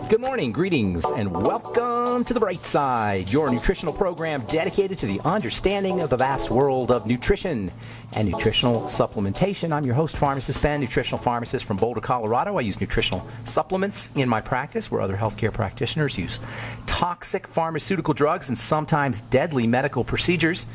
Good morning, greetings, and welcome to The Bright Side, your nutritional program dedicated to the understanding of the vast world of nutrition and nutritional supplementation. I'm your host, Pharmacist Ben, nutritional pharmacist from Boulder, Colorado. I use nutritional supplements in my practice where other healthcare practitioners use toxic pharmaceutical drugs and sometimes deadly medical procedures.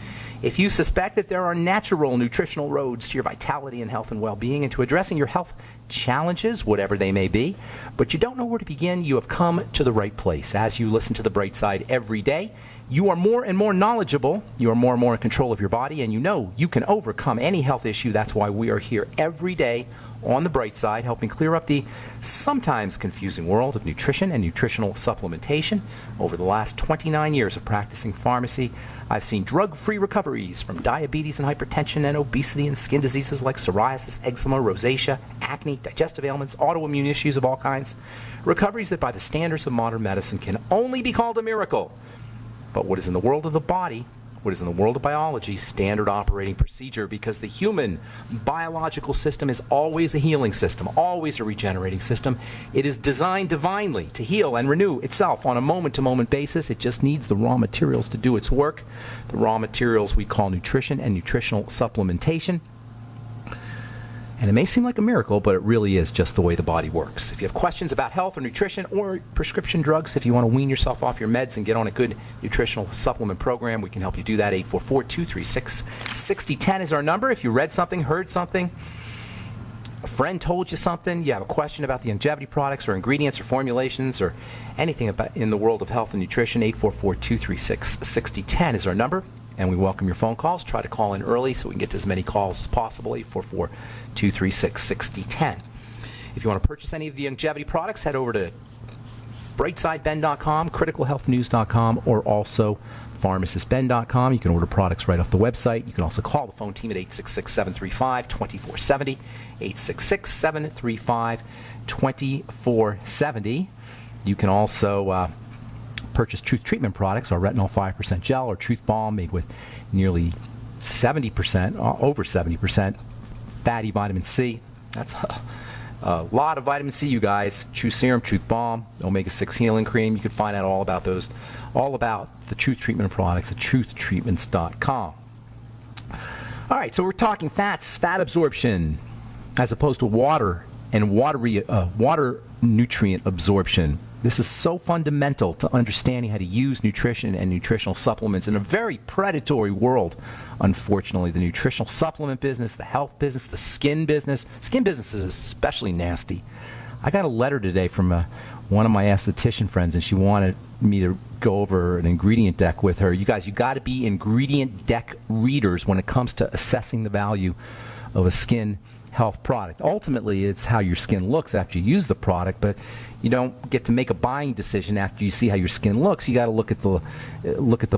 If you suspect that there are natural nutritional roads to your vitality and health and well-being and to addressing your health challenges, whatever they may be, but you don't know where to begin, you have come to the right place. As you listen to The Bright Side every day, you are more and more knowledgeable, you are more and more in control of your body, and you know you can overcome any health issue. That's why we are here every day on The Bright Side, helping clear up the sometimes confusing world of nutrition and nutritional supplementation. Over the last 29 years of practicing pharmacy, I've seen drug-free recoveries from diabetes and hypertension and obesity and skin diseases like psoriasis, eczema, rosacea, acne, digestive ailments, autoimmune issues of all kinds. Recoveries that by the standards of modern medicine can only be called a miracle. But what is in the world of the body, what is in the world of biology, standard operating procedure, because the human biological system is always a healing system, always a regenerating system. It is designed divinely to heal and renew itself on a moment-to-moment basis. It just needs the raw materials to do its work. The raw materials we call nutrition and nutritional supplementation. And it may seem like a miracle, but it really is just the way the body works. If you have questions about health or nutrition or prescription drugs, if you want to wean yourself off your meds and get on a good nutritional supplement program, we can help you do that. 844-236-6010 is our number. If you read something, heard something, a friend told you something, you have a question about the longevity products or ingredients or formulations or anything about in the world of health and nutrition, 844-236-6010 is our number. And we welcome your phone calls. Try to call in early so we can get to as many calls as possible, 844-236-6010. If you want to purchase any of the longevity products, head over to brightsideben.com, criticalhealthnews.com, or also pharmacistben.com. You can order products right off the website. You can also call the phone team at 866-735-2470, 866-735-2470. You can also purchase Truth Treatment products, our retinol 5% gel, or Truth Balm made with nearly 70%, over 70% fatty vitamin C. That's a lot of vitamin C, you guys. Truth Serum, Truth Balm, omega-6 healing cream. You can find out all about those, all about the Truth Treatment products at truthtreatments.com. All right, so we're talking fats, fat absorption, as opposed to water and water nutrient absorption. This is so fundamental to understanding how to use nutrition and nutritional supplements in a very predatory world. Unfortunately, the nutritional supplement business, the health business, the skin business is especially nasty. I got a letter today from one of my esthetician friends, and she wanted me to go over an ingredient deck with her. You guys, you got to be ingredient deck readers when it comes to assessing the value of a skin health product. Ultimately, it's how your skin looks after you use the product, but you don't get to make a buying decision after you see how your skin looks. You got to look at the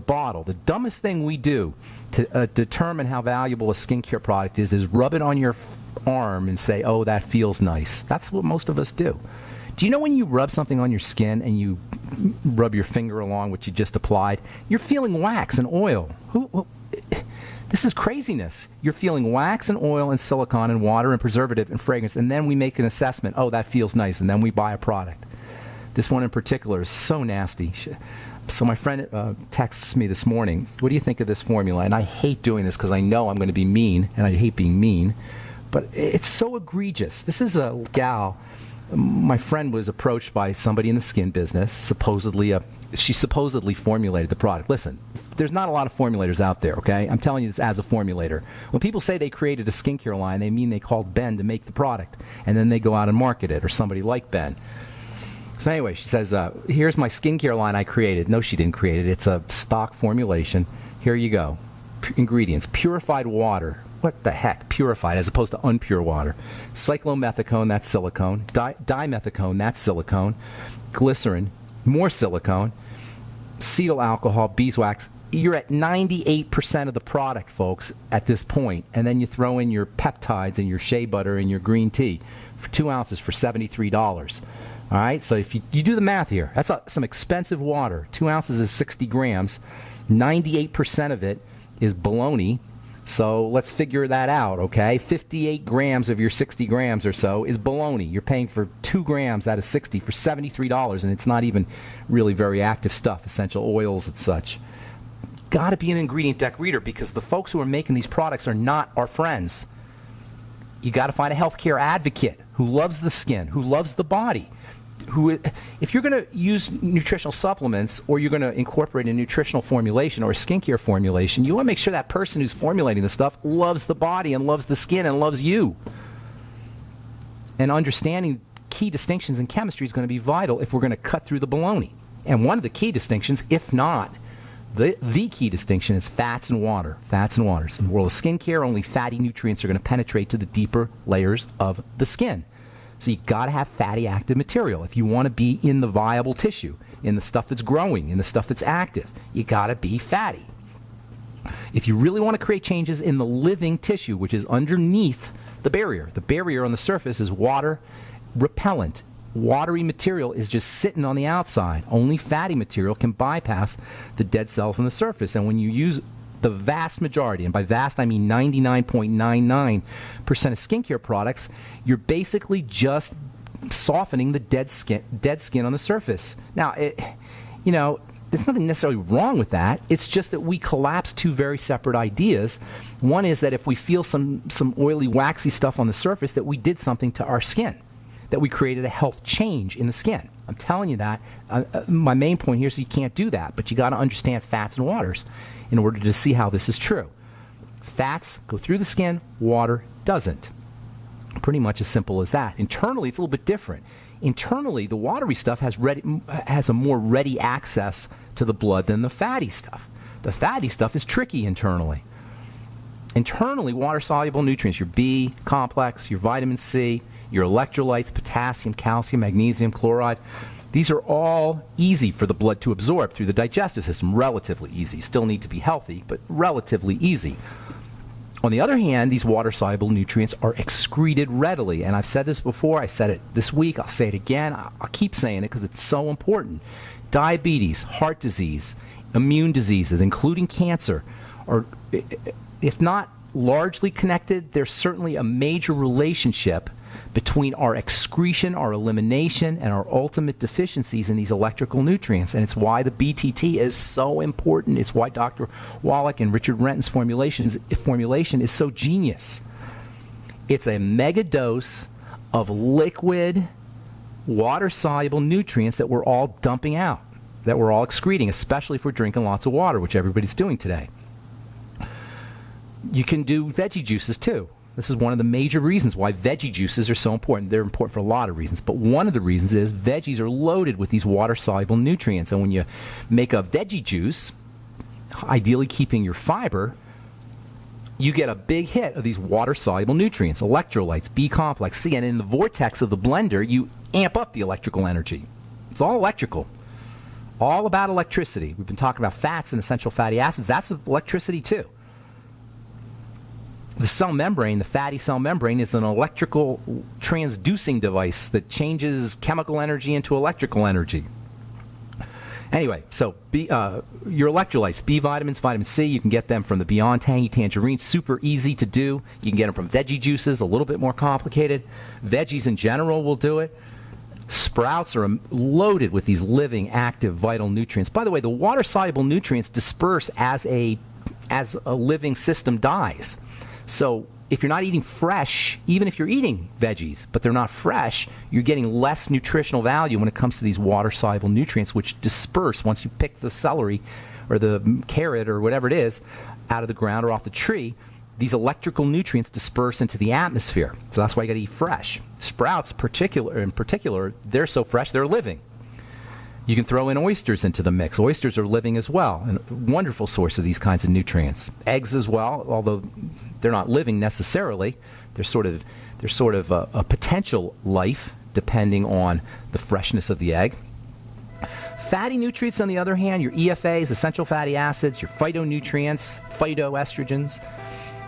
bottle. The dumbest thing we do to determine how valuable a skincare product is rub it on your arm and say, "Oh, that feels nice." That's what most of us do. Do you know when you rub something on your skin and you rub your finger along what you just applied, you're feeling wax and oil? This is craziness. You're feeling wax and oil and silicone and water and preservative and fragrance, and then we make an assessment. Oh, that feels nice, and then we buy a product. This one in particular is so nasty. So my friend texts me this morning, "What do you think of this formula?" And I hate doing this because I know I'm going to be mean, and I hate being mean, but it's so egregious. This is a gal. My friend was approached by somebody in the skin business, she supposedly formulated the product. Listen, there's not a lot of formulators out there, okay? I'm telling you this as a formulator. When people say they created a skincare line, they mean they called Ben to make the product, and then they go out and market it, or somebody like Ben. So anyway, she says, here's my skincare line I created. No, she didn't create it. It's a stock formulation. Here you go. Ingredients: purified water. What the heck? Purified as opposed to unpure water. Cyclomethicone, that's silicone. Dimethicone, that's silicone. Glycerin, more silicone. Cetyl alcohol, beeswax. You're at 98% of the product, folks, at this point. And then you throw in your peptides and your shea butter and your green tea for 2 ounces for $73. All right, so if you do the math here, that's some expensive water. 2 ounces is 60 grams. 98% of it is baloney. So let's figure that out, okay? 58 grams of your 60 grams or so is bologna. You're paying for 2 grams out of 60 for $73, and it's not even really very active stuff, essential oils and such. Got to be an ingredient deck reader, because the folks who are making these products are not our friends. You got to find a healthcare advocate who loves the skin, who loves the body. If you're going to use nutritional supplements, or you're going to incorporate a nutritional formulation or a skincare formulation, you want to make sure that person who's formulating the stuff loves the body and loves the skin and loves you. And understanding key distinctions in chemistry is going to be vital if we're going to cut through the baloney. And one of the key distinctions, if not the key distinction, is fats and water. Fats and waters. In the world of skincare, only fatty nutrients are going to penetrate to the deeper layers of the skin. So you got to have fatty active material. If you want to be in the viable tissue, in the stuff that's growing, in the stuff that's active, you got to be fatty. If you really want to create changes in the living tissue, which is underneath the barrier on the surface is water repellent. Watery material is just sitting on the outside. Only fatty material can bypass the dead cells on the surface. And when you use the vast majority, and by vast I mean 99.99% of skincare products, you're basically just softening the dead skin on the surface. Now, there's nothing necessarily wrong with that. It's just that we collapse two very separate ideas. One is that if we feel some oily, waxy stuff on the surface, that we did something to our skin, that we created a health change in the skin. I'm telling you that. My main point here is you can't do that, but you got to understand fats and waters in order to see how this is true. Fats go through the skin, water doesn't. Pretty much as simple as that. Internally, it's a little bit different. Internally, the watery stuff has a more ready access to the blood than the fatty stuff. The fatty stuff is tricky internally. Internally, water-soluble nutrients, your B complex, your vitamin C, your electrolytes, potassium, calcium, magnesium, chloride, these are all easy for the blood to absorb through the digestive system, relatively easy. Still need to be healthy, but relatively easy. On the other hand, these water-soluble nutrients are excreted readily. And I've said this before. I said it this week. I'll say it again. I'll keep saying it because it's so important. Diabetes, heart disease, immune diseases, including cancer, are, if not largely connected, there's certainly a major relationship between our excretion, our elimination, and our ultimate deficiencies in these electrical nutrients. And it's why the BTT is so important. It's why Dr. Wallach and Richard Renton's formulation is so genius. It's a mega dose of liquid, water-soluble nutrients that we're all dumping out, that we're all excreting, especially if we're drinking lots of water, which everybody's doing today. You can do veggie juices too. This is one of the major reasons why veggie juices are so important. They're important for a lot of reasons, but one of the reasons is veggies are loaded with these water-soluble nutrients. And when you make a veggie juice, ideally keeping your fiber, you get a big hit of these water-soluble nutrients, electrolytes, B complex, C, and in the vortex of the blender, you amp up the electrical energy. It's all electrical. All about electricity. We've been talking about fats and essential fatty acids. That's electricity too. The cell membrane, the fatty cell membrane, is an electrical transducing device that changes chemical energy into electrical energy. Anyway, so your electrolytes, B vitamins, vitamin C, you can get them from the Beyond Tangy Tangerine. Super easy to do. You can get them from veggie juices, a little bit more complicated. Veggies in general will do it. Sprouts are loaded with these living, active, vital nutrients. By the way, the water-soluble nutrients disperse as a living system dies. So if you're not eating fresh, even if you're eating veggies, but they're not fresh, you're getting less nutritional value when it comes to these water-soluble nutrients, which disperse once you pick the celery or the carrot or whatever it is out of the ground or off the tree. These electrical nutrients disperse into the atmosphere. So that's why you got to eat fresh. Sprouts, in particular, they're so fresh, they're living. You can throw in oysters into the mix. Oysters are living as well, and a wonderful source of these kinds of nutrients. Eggs as well, although they're not living necessarily. They're sort of a potential life, depending on the freshness of the egg. Fatty nutrients, on the other hand, your EFAs, essential fatty acids, your phytonutrients, phytoestrogens,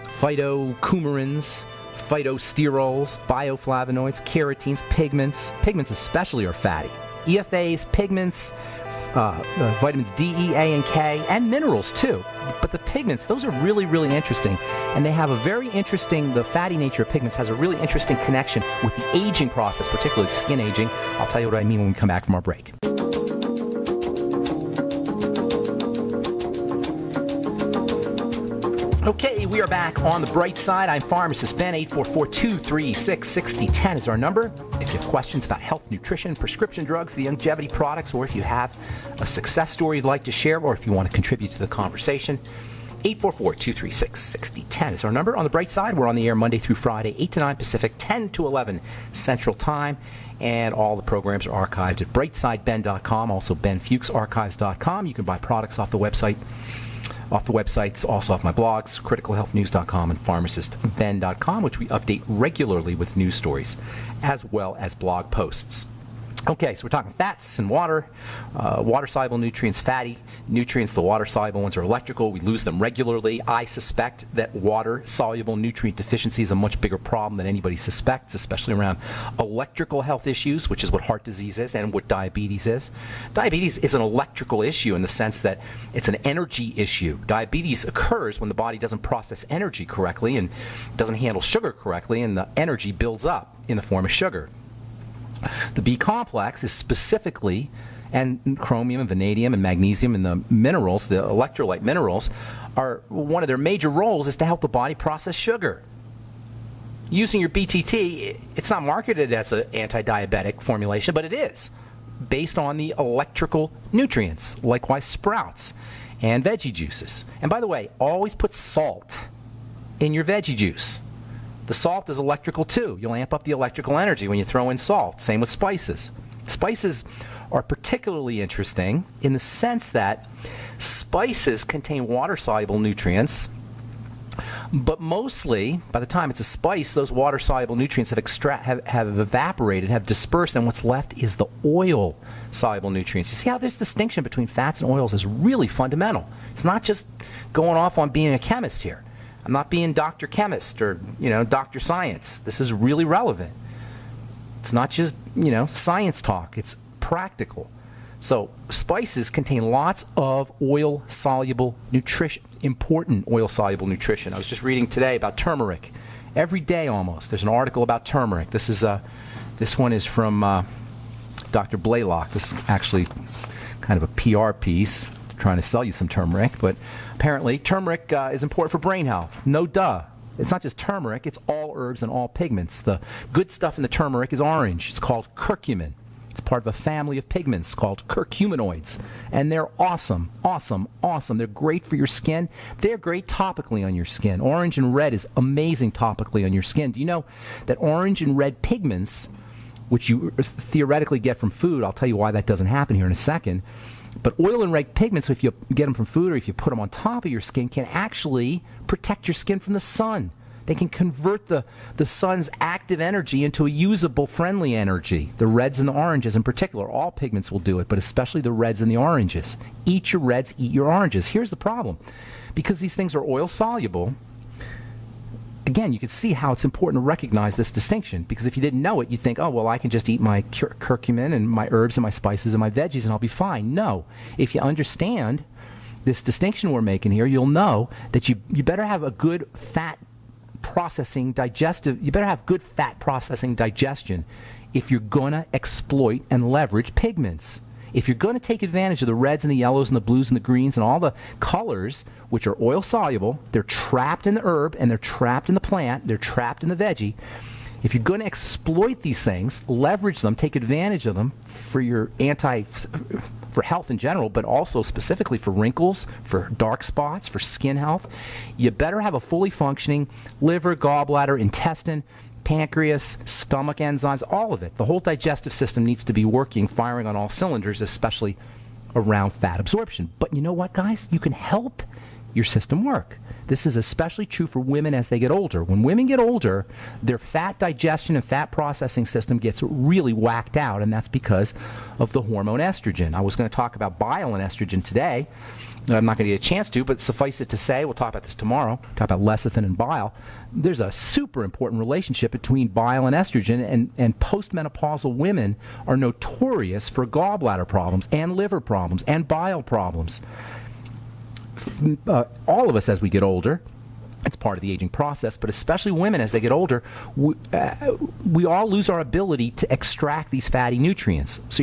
phytocoumarins, phytosterols, bioflavonoids, carotenes, pigments. Pigments especially are fatty. EFAs, pigments, vitamins D, E, A, and K, and minerals too. But the pigments, those are really, really interesting. And they have a very interesting, the fatty nature of pigments has a really interesting connection with the aging process, particularly skin aging. I'll tell you what I mean when we come back from our break. Okay, we are back on the bright side. I'm Pharmacist Ben. 844-236-6010 is our number. If you have questions about health, nutrition, prescription drugs, the longevity products, or if you have a success story you'd like to share, or if you want to contribute to the conversation, 844-236-6010 is our number. On the bright side, we're on the air Monday through Friday, 8 to 9 Pacific, 10 to 11 Central Time. And all the programs are archived at brightsideben.com, also benfuchsarchives.com. You can buy products off the websites, also off my blogs, criticalhealthnews.com and pharmacistben.com, which we update regularly with news stories as well as blog posts. Okay, so we're talking fats and water, water-soluble nutrients, fatty nutrients. The water-soluble ones are electrical. We lose them regularly. I suspect that water-soluble nutrient deficiency is a much bigger problem than anybody suspects, especially around electrical health issues, which is what heart disease is and what diabetes is. Diabetes is an electrical issue in the sense that it's an energy issue. Diabetes occurs when the body doesn't process energy correctly and doesn't handle sugar correctly, and the energy builds up in the form of sugar. The B complex is specifically, and chromium and vanadium and magnesium and the minerals, the electrolyte minerals, are one of their major roles is to help the body process sugar. Using your BTT, it's not marketed as an anti-diabetic formulation, but it is, based on the electrical nutrients, likewise sprouts and veggie juices. And by the way, always put salt in your veggie juice. The salt is electrical too. You'll amp up the electrical energy when you throw in salt. Same with spices. Spices are particularly interesting in the sense that spices contain water-soluble nutrients, but mostly, by the time it's a spice, those water-soluble nutrients have evaporated, have dispersed, and what's left is the oil-soluble nutrients. You see how this distinction between fats and oils is really fundamental. It's not just going off on being a chemist here. I'm not being Dr. Chemist or, Dr. Science. This is really relevant. It's not just, science talk. It's practical. So spices contain lots of oil-soluble nutrition, important oil-soluble nutrition. I was just reading today about turmeric. Every day almost, there's an article about turmeric. This one is from Dr. Blaylock. This is actually kind of a PR piece trying to sell you some turmeric, but apparently turmeric is important for brain health. No duh. It's not just turmeric, it's all herbs and all pigments. The good stuff in the turmeric is orange. It's called curcumin. It's part of a family of pigments called curcuminoids. And they're awesome, awesome, awesome. They're great for your skin. They're great topically on your skin. Orange and red is amazing topically on your skin. Do you know that orange and red pigments, which you theoretically get from food, I'll tell you why that doesn't happen here in a second, but oil and red pigments, if you get them from food or if you put them on top of your skin, can actually protect your skin from the sun. They can convert the sun's active energy into a usable, friendly energy. The reds and the oranges in particular, all pigments will do it, but especially the reds and the oranges. Eat your reds, eat your oranges. Here's the problem. Because these things are oil soluble, again, you can see how it's important to recognize this distinction, because if you didn't know it, you'd think, oh, well, I can just eat my curcumin and my herbs and my spices and my veggies and I'll be fine. No. If you understand this distinction we're making here, you'll know that you better have a good fat processing digestion if you're going to exploit and leverage pigments. If you're going to take advantage of the reds and the yellows and the blues and the greens and all the colors, which are oil soluble, they're trapped in the herb and they're trapped in the plant, they're trapped in the veggie. If you're going to exploit these things, leverage them, take advantage of them for for health in general, but also specifically for wrinkles, for dark spots, for skin health, you better have a fully functioning liver, gallbladder, intestine, pancreas, stomach enzymes, all of it. The whole digestive system needs to be working, firing on all cylinders, especially around fat absorption. But you know what, guys? You can help your system work. This is especially true for women as they get older. When women get older, their fat digestion and fat processing system gets really whacked out, and that's because of the hormone estrogen. I was going to talk about bile and estrogen today. I'm not going to get a chance to, but suffice it to say, we'll talk about this tomorrow, talk about lecithin and bile. There's a super important relationship between bile and estrogen, and postmenopausal women are notorious for gallbladder problems and liver problems and bile problems. All of us as we get older, it's part of the aging process, but especially women as they get older, we all lose our ability to extract these fatty nutrients. So